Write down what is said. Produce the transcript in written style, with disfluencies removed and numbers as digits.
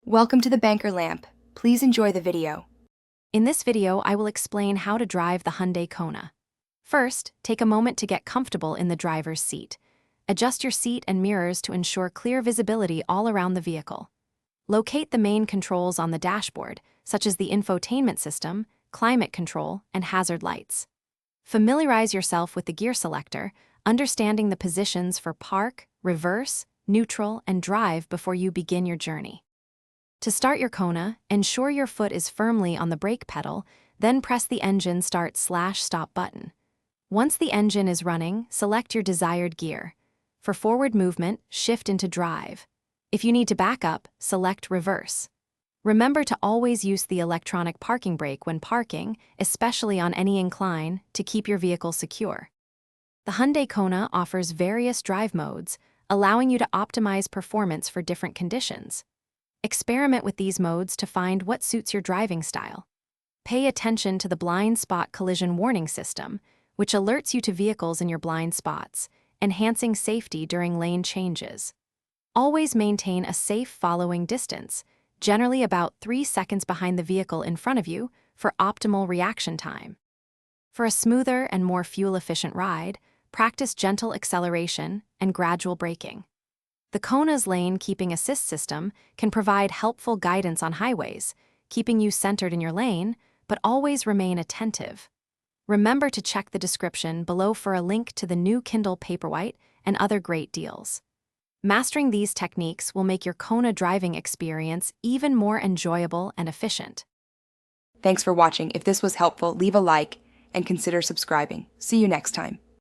Welcome to the Banker Lamp. Please enjoy the video. In this video, I will explain how to drive the Hyundai Kona. First, take a moment to get comfortable in the driver's seat. Adjust your seat and mirrors to ensure clear visibility all around the vehicle. Locate the main controls on the dashboard, such as the infotainment system, climate control, and hazard lights. Familiarize yourself with the gear selector, understanding the positions for park, reverse, neutral, and drive before you begin your journey. To start your Kona, ensure your foot is firmly on the brake pedal, then press the engine start/stop button. Once the engine is running, select your desired gear. For forward movement, shift into drive. If you need to back up, select reverse. Remember to always use the electronic parking brake when parking, especially on any incline, to keep your vehicle secure. The Hyundai Kona offers various drive modes, allowing you to optimize performance for different conditions. Experiment with these modes to find what suits your driving style. Pay attention to the blind spot collision warning system, which alerts you to vehicles in your blind spots, enhancing safety during lane changes. Always maintain a safe following distance, generally about 3 seconds behind the vehicle in front of you, for optimal reaction time. For a smoother and more fuel-efficient ride, practice gentle acceleration and gradual braking. The Kona's lane keeping assist system can provide helpful guidance on highways, keeping you centered in your lane, but always remain attentive. Remember to check the description below for a link to the new Kindle Paperwhite and other great deals. Mastering these techniques will make your Kona driving experience even more enjoyable and efficient. Thanks for watching. If this was helpful, leave a like and consider subscribing. See you next time.